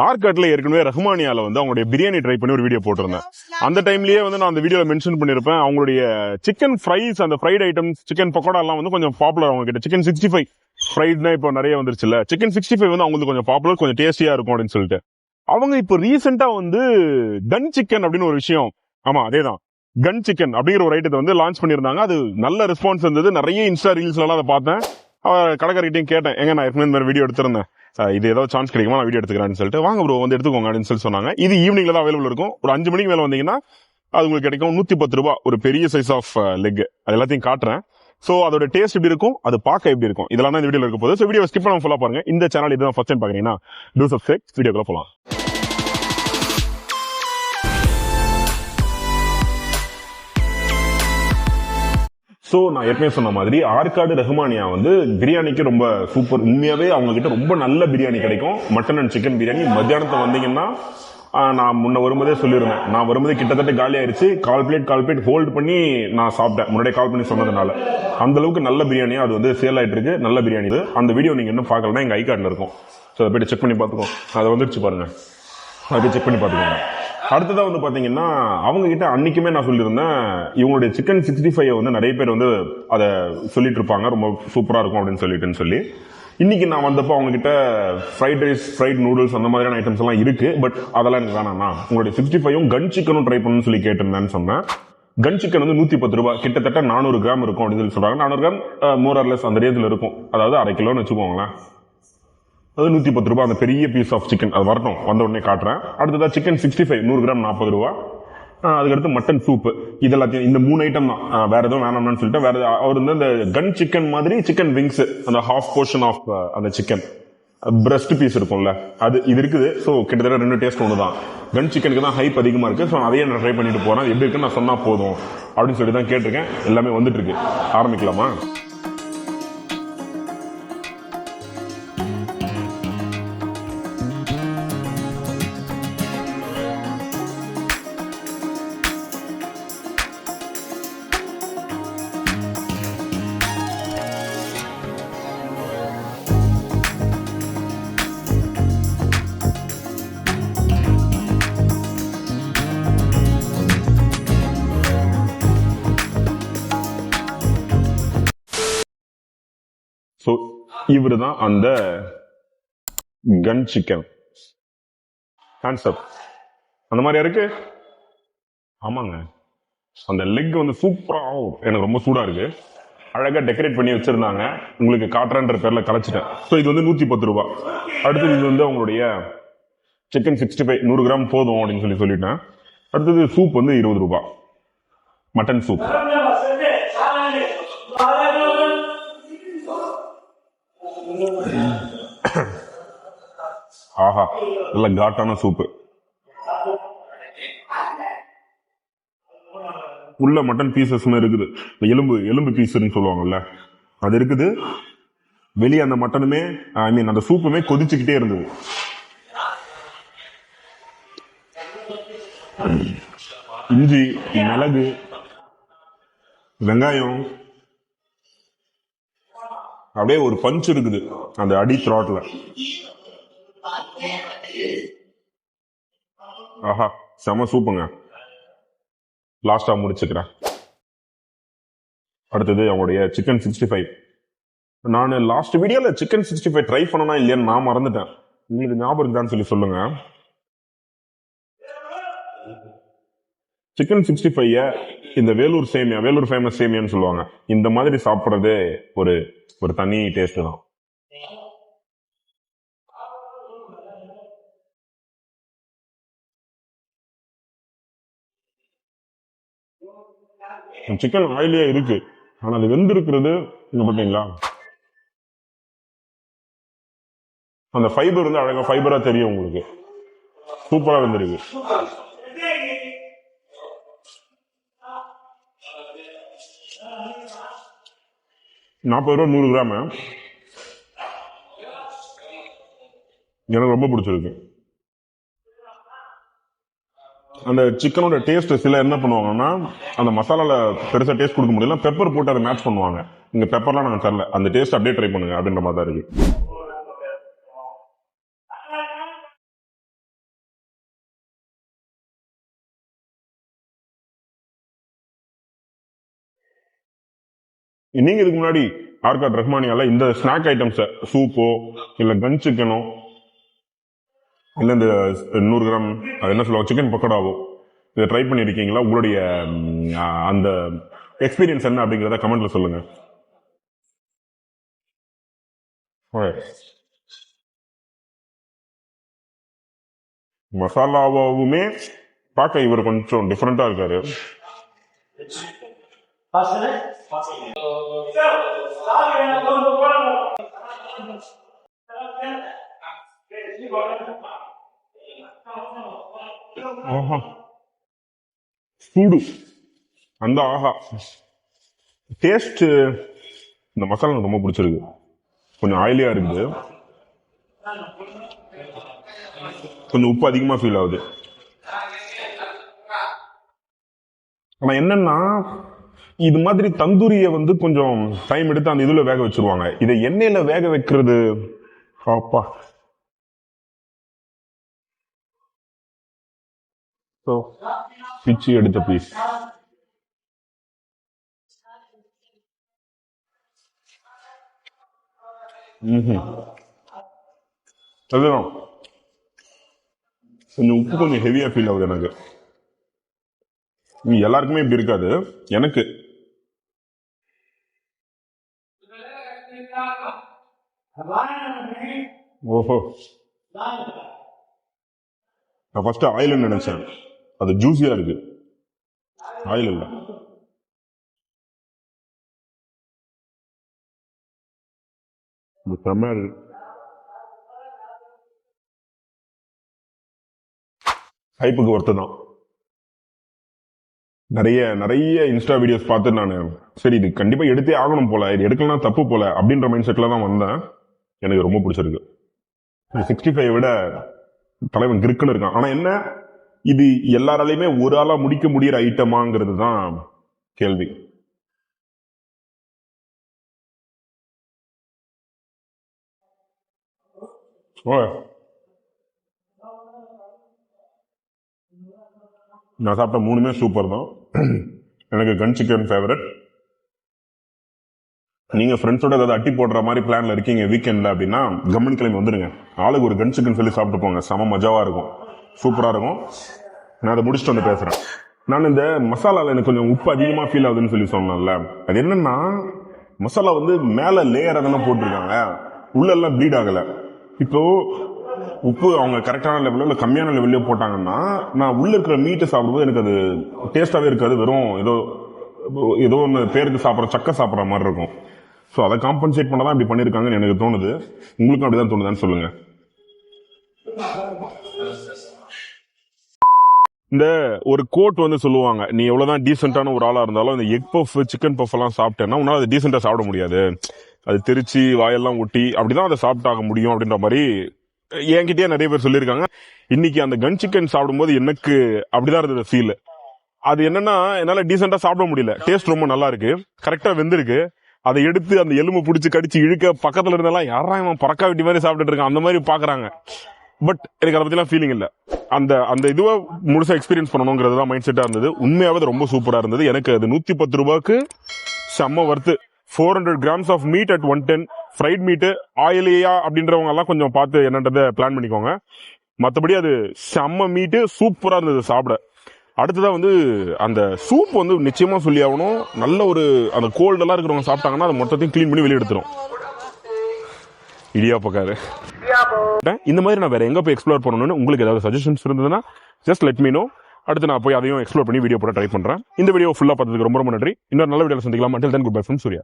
ஆர்காட்ல ஏற்கனவே ரஹ்மானியால வந்து அவங்களுடைய பிரியாணி ட்ரை பண்ணி ஒரு வீடியோ போட்டிருந்தேன். அந்த டைம்லயே வந்து நான் அந்த வீடியோல மென்ஷன் பண்ணிருப்பேன், அவங்களுடைய சிக்கன் ஃப்ரைஸ், அந்த ஃப்ரைட் ஐட்டம்ஸ், சிக்கன் பக்கோடா எல்லாம் வந்து கொஞ்சம் பாப்புலர் அவங்க கிட்ட. சிக்கன் 65 ஃப்ரைட்னா இப்போ நிறைய வந்துருச்சுல்ல, சிக்கன் 65 வந்து அவங்களுக்கு கொஞ்சம் பாப்புலர், கொஞ்சம் டேஸ்டியா இருக்கும் அப்படின்னு சொல்லிட்டு அவங்க இப்போ ரீசெண்டா வந்து கன் சிக்கன் அப்படின்னு ஒரு விஷயம், ஆமா அதேதான், கன் சிக்கன் அப்படிங்கிற ஒரு ஐட்டத்தை வந்து லான்ச் பண்ணியிருந்தாங்க. அது நல்ல ரெஸ்பான்ஸ் இருந்தது. நிறைய இன்ஸ்டா ரீல்ஸ்ல எல்லாம் அதை பார்த்தேன். கடைக்காரர்கிட்டையும் கேட்டேன், எங்க நான் ஏற்கனவே இந்த வீடியோ எடுத்திருந்தேன், இது ஏதாவது சான்ஸ் கிடைக்குமா நான் வீடியோ எடுத்துக்கிறேன்னு சொல்லிட்டு, வாங்க ப்ரோ வந்து எடுத்துக்கோங்க அப்படின்னு சொல்லி சொன்னாங்க. இது ஈவினிங்ல தான் அவைலபிள் இருக்கும். ஒரு 5 மணிக்கு மேல வந்தீங்கன்னா அது உங்களுக்கு கிடைக்கும். 110 ரூபாய் ஒரு பெரிய சைஸ் ஆஃப் லெக். அது எல்லாத்தையும் காட்டுறேன். சோ அதோட டேஸ்ட் எப்படி இருக்கும், அது பார்க்க எப்படி இருக்கும், இதெல்லாம் தான் இந்த வீடியோல இருக்க போகுது. சோ வீடியோ ஸ்கிப் பண்ணாம ஃபுல்லா பாருங்க. இந்த சேனல் இதுதான் ஃபர்ஸ்ட் டைம் பாக்குறீங்கன்னா டூ சப்ஸ்கிரைப். வீடியோக்குள்ள போலாம். சோ நான் ஏற்கனவே சொன்ன மாதிரி ஆற்காடு ரஹ்மானியா வந்து பிரியாணிக்கு ரொம்ப சூப்பர். உண்மையாவே அவங்க கிட்ட ரொம்ப நல்ல பிரியாணி கிடைக்கும். Mutton and chicken biryani. மத்தியானத்தை வந்தீங்கன்னா நான் முன்ன வரும்போதே சொல்லியிருந்தேன், நான் வரும்போதே கிட்டத்தட்ட காலி ஆயிடுச்சு. கால் பிளேட் ஹோல்ட் பண்ணி நான் சாப்பிட்டேன், முன்னாடியே கால் பண்ணி சொன்னதுனால. அந்த அளவுக்கு நல்ல பிரியாணியா அது வந்து சேல் ஆயிட்டு இருக்கு. நல்ல பிரியாணி இது. அந்த வீடியோ நீங்க இன்னும் பார்க்கலன்னா எங்க ஐகார்ட்ல இருக்கும். ஸோ அதை போயிட்டு செக் பண்ணி பார்த்துக்கோங்க. அதை வந்துருச்சு பாருங்க, அதை போய் செக் பண்ணி பார்த்துக்கோங்க. அடுத்ததா வந்து பாத்தீங்கன்னா அவங்க கிட்ட அன்னைக்குமே நான் சொல்லியிருந்தேன், இவங்களுடைய சிக்கன் 65 வந்து நிறைய பேர் வந்து அதை சொல்லிட்டு இருப்பாங்க, ரொம்ப சூப்பரா இருக்கும் அப்படின்னு சொல்லி. இன்னைக்கு நான் வந்தப்போ அவங்க கிட்ட ஃப்ரைட் ரைஸ், ஃப்ரைட் நூடுல்ஸ் அந்த மாதிரியான ஐட்டம்ஸ் எல்லாம் இருக்கு. பட் அதெல்லாம் எனக்கு வேணாம்னா உங்களுடைய 65 கன் சிக்கனும் ட்ரை பண்ணணும்னு சொல்லி கேட்டிருந்தேன்னு சொன்னேன். கன் சிக்கன் வந்து 110 ரூபாய், கிட்டத்தட்ட 400 கிராம் இருக்கும் அப்படின்னு சொல்லி சொல்றாங்க. 400 கிராம் மோரர்லெஸ் அந்த ரேஞ்சில் இருக்கும். அதாவது அரை கிலோன்னு வச்சுக்கோங்களேன். அது 110 ரூபாய் அந்த பெரிய பீஸ் ஆஃப் சிக்கன். அது வரட்டும், வந்த உடனே காட்டுறேன். அடுத்ததா சிக்கன் 65 100 கிராம் 40 ரூபாய். அதுக்கடுத்து மட்டன் சூப். இது எல்லாத்தையும் இந்த 3 ஐட்டம் தான். வேற எதுவும் வேணாம்னு சொல்லிட்டு வேற அவர் வந்து அந்த கன் சிக்கன் மாதிரி சிக்கன் விங்ஸ், அந்த ஹாஃப் போர்ஷன் ஆஃப் அந்த சிக்கன் பிரஸ்ட் பீஸ் இருக்கும்ல, அது இது இருக்குது. ஸோ கிட்டத்தட்ட 2 டேஸ்ட் ஒன்று தான். கன் சிக்கனுக்கு தான் ஹைப் அதிகமா இருக்கு. ஸோ அதையே நான் ட்ரை பண்ணிட்டு போறேன். எப்படி இருக்குன்னு நான் சொன்னா போதும் அப்படின்னு சொல்லி தான் கேட்டிருக்கேன். எல்லாமே வந்துட்டு இருக்கு. ஆரம்பிக்கலாமா? ஸோ இவரு தான் அந்த கன் சிக்கன். கான்செப்ட் அந்த மாதிரியா இருக்கு. ஆமாங்க, அந்த லெக் வந்து சூப்பரா, எனக்கு ரொம்ப சூடா இருக்கு. அழகா டெக்கரேட் பண்ணி வச்சிருந்தாங்க. உங்களுக்கு காட்டுறன்ற பேர்ல கலைச்சிட்டேன். ஸோ இது வந்து 110 ரூபாய். அடுத்தது இது வந்து அவங்களுடைய சிக்கன் 65 100 கிராம் போதும் அப்படின்னு சொல்லிட்டேன். அடுத்தது சூப் வந்து 20 ரூபாய், மட்டன் சூப். ஆஹா, நல்ல காட்டான சூப்பு. உள்ள மட்டன் பீசஸ் இருக்குது. எலும்பு பீஸ்ன்னு சொல்லுவாங்கல்ல, அது இருக்குது. வெளியே அந்த மட்டனுமே, ஐ மீன் அந்த சூப்புமே கொதிச்சுக்கிட்டே இருந்தது. இஞ்சி, மிளகு, வெங்காயம், அப்படியே ஒரு பஞ்ச் இருக்குது அந்த அடி த்ராட்ல. ஆஹா, செம சூப்புங்க. லாஸ்டா முடிச்சுக்கிறேன். அடுத்தது அவங்களுடைய சிக்கன் 65. நான் லாஸ்ட் வீடியோல சிக்கன் 65 ட்ரை பண்ணனா இல்லையான்னு நான் மறந்துட்டேன். உங்களுக்கு ஞாபகம் இருக்குதான்னு சொல்லி சொல்லுங்க. சிக்கன் 65 இந்த வேலூர் ஃபேமஸ் சேமியான்னு சொல்லுவாங்க. இந்த மாதிரி சாப்பிடுறது ஒரு தனி டேஸ்ட் தான். சிக்கன் ஆயிலியா இருக்கு, ஆனா அது வெந்து இருக்கிறது பாத்தீங்களா, அந்த ஃபைபர் வந்து அழகா ஃபைபரா தெரியும் உங்களுக்கு. சூப்பரா வெந்திருக்கு. ₹40 100 கிராம். எனக்கு ரொம்ப பிடிச்சிருக்கு. அந்த சிக்கனோட டேஸ்ட் சில என்ன பண்ணுவாங்கன்னா, அந்த மசாலால பெருசா டேஸ்ட் கொடுக்க முடியல, பெப்பர் போட்டு அதை மேட்ச் பண்ணுவாங்க. இங்க பெப்பர்லாம் நாங்க தரல. அந்த டேஸ்ட் அப்படியே ட்ரை பண்ணுங்க அப்படின்ற மாதிரி தான் இருக்கு. நீங்க இதுக்கு முன்னாடி ஆர்காட் ரஹ்மானியால இந்த ஸ்நாக் ஐட்டம்ஸ் சூப்போ இல்ல கன் சிக்கனோ இல்ல இந்த 100 கிராம் அது என்ன சொல்லுவாங்க சிக்கன் பக்கோடாவோ இதை ட்ரை பண்ணிருக்கீங்களா? உங்களுடைய அந்த எக்ஸ்பீரியன்ஸ் என்ன அப்படிங்கிறத கமெண்ட்ல சொல்லுங்க. மசாலாவுமே பார்க்க இவர் கொஞ்சம் டிஃப்ரெண்டா இருக்காரு. சூடு அந்த ஆஹா டேஸ்ட் இந்த மசாலா எனக்கு ரொம்ப பிடிச்சிருக்கு. கொஞ்சம் ஆயிலியா இருக்குது, கொஞ்சம் உப்பு அதிகமா ஃபீல் ஆகுது. ஆனா என்னன்னா இது மாதிரி தந்தூரிய வந்து கொஞ்சம் டைம் எடுத்து அந்த இதுல வேக வச்சிருவாங்க. இதை எண்ணெயில வேக வைக்கிறது அப்பா. பிச்சு எடுத்த பீஸ் அதுதான் கொஞ்சம் உப்பு கொஞ்சம் ஹெவியா ஃபீல் ஆகுது எனக்கு. எல்லாருக்குமே இப்படி இருக்காது, எனக்கு ஓஹோ. நான் ஃபர்ஸ்ட் ஆயில் நினைச்சேன், அது ஜூஸியா இருக்கு, ஆயில் இல்ல. ஹைப்புக்கு ஒர்த்து தான். நிறைய நிறைய இன்ஸ்டா வீடியோஸ் பார்த்து நான் சரி இது கண்டிப்பா எடுத்தே ஆகணும் போல, இது எடுக்கலாம் தப்பு போல அப்படின்ற மைண்ட் செட்ல தான் வந்தேன். எனக்கு ரொம்ப பிடிச்சிருக்கு. 65 விட தலைவன் கிறுக்குன்னு இருக்கான். ஆனா என்ன இது எல்லாராலையுமே ஒரு ஆளா முடிக்க முடியற ஐட்டமாங்கிறது தான் கேள்வி. நான் சாப்பிட்ட 3மே சூப்பர் தான். எனக்கு கன் சிக்கன் ஃபேவரட். நீங்க ஃப்ரெண்ட்ஸோட ஏதாவது அட்டி போடுற மாதிரி பிளான்ல இருக்கீங்க வீக்கெண்ட்ல அப்படின்னா கம்மன் கிளம்பி வந்துருங்க. ஆளுக்கு ஒரு கன் சிக்கன் சொல்லி சாப்பிட்டு போங்க, செம மஜாவா இருக்கும், சூப்பரா இருக்கும். நான் அதை முடிச்சுட்டு வந்து பேசுறேன். நான் இந்த மசாலால எனக்கு கொஞ்சம் உப்பு அதிகமா ஃபீல் ஆகுதுன்னு சொல்லி சொன்னேன்ல, அது என்னன்னா மசாலா வந்து மேல லேயரா தானே போட்டிருக்காங்க, உள்ள எல்லாம் ப்ளீட் ஆகல. இப்போ உப்பு அவங்க கரெக்டான லெவலில் இல்லை கம்மியான லெவல்லையோ போட்டாங்கன்னா நான் உள்ள இருக்கிற மீட்டை சாப்பிடும்போது எனக்கு அது டேஸ்டாவே இருக்காது, வெறும் ஏதோ ஒன்று பேருக்கு சாப்பிட்ற சக்கை சாப்பிட்ற மாதிரி இருக்கும். ஸோ அதை காம்பன்சேட் பண்ணதான் இப்படி பண்ணியிருக்காங்கன்னு எனக்கு தோணுது. உங்களுக்கும் அப்படிதான் தோணுதான்னு சொல்லுங்க. இந்த ஒரு கோட் வந்து சொல்லுவாங்க, நீ எவ்வளவுதான் டீசென்டான ஒரு ஆளா இருந்தாலும் இந்த எக் பஃப் சிக்கன் பஃப் எல்லாம் சாப்பிட்டேன்னா உன்னால அது டீசென்டா சாப்பிட முடியாது, அது தெரிச்சு வாயெல்லாம் ஒட்டி அப்படிதான் அதை சாப்பிட்டாக முடியும் அப்படின்ற மாதிரி என்கிட்டயே நிறைய பேர் சொல்லியிருக்காங்க. இன்னைக்கு அந்த கன் சிக்கன் சாப்பிடும்போது எனக்கு அப்படிதான் இருந்தது ஃபீல். அது என்னன்னா என்னால டீசென்டா சாப்பிட முடியல. டேஸ்ட் ரொம்ப நல்லா இருக்கு, கரெக்டா வெந்திருக்கு. அதை எடுத்து அந்த எலும்பு பிடிச்சி கடிச்சு இழுக்க பக்கத்துல இருந்தெல்லாம் யாரா இவன் பறக்கா வெட்டி மாதிரி சாப்பிட்டுட்டு இருக்கான் அந்த மாதிரி பாக்குறாங்க. பட் எனக்கு அதை பத்திலாம் ஃபீலிங் இல்ல. அந்த அந்த இதுவா முழுசா எக்ஸ்பீரியன்ஸ் பண்ணணுங்கிறது தான் மைண்ட் செட்டா இருந்தது. உண்மையாவது ரொம்ப சூப்பரா இருந்தது. எனக்கு அது 110 ரூபாய்க்கு செம்ம வர்த்து. 400 grams of meat at 110. Fried meat ஆயிலியா அப்படின்றவங்க எல்லாம் கொஞ்சம் பார்த்து என்னன்றதை பிளான் பண்ணிக்கோங்க. மற்றபடி அது செம்ம மீட்டு, சூப்பரா இருந்தது சாப்பிட. அடுத்ததான் வந்து அந்த சூப் வந்து நிச்சயமா சொல்லி ஆகணும். நல்ல ஒரு அந்த கோல்டு எல்லாம் இருக்கிறவங்க சாப்பிட்டாங்கன்னா அதை மொத்தத்தையும் கிளீன் பண்ணி வெளியே எடுத்துரும். இடியாப்பக்காரு இந்த மாதிரி நான் வேற எங்க போய் எக்ஸ்ப்ளோர் பண்ணணும்னு உங்களுக்கு ஏதாவது சஜஷன்ஸ் இருந்ததுன்னா ஜஸ்ட் லெட் மீ நோ. அடுத்து நான் போய் அதையும் எக்ஸ்ப்ளோர் பண்ணி வீடியோ போட ட்ரை பண்றேன். இந்த வீடியோ ஃபுல்லா பார்த்ததுக்கு ரொம்ப ரொம்ப நன்றி. இன்னொரு நல்ல வீடியோ சந்திக்கலாம். until then, goodbye from Surya.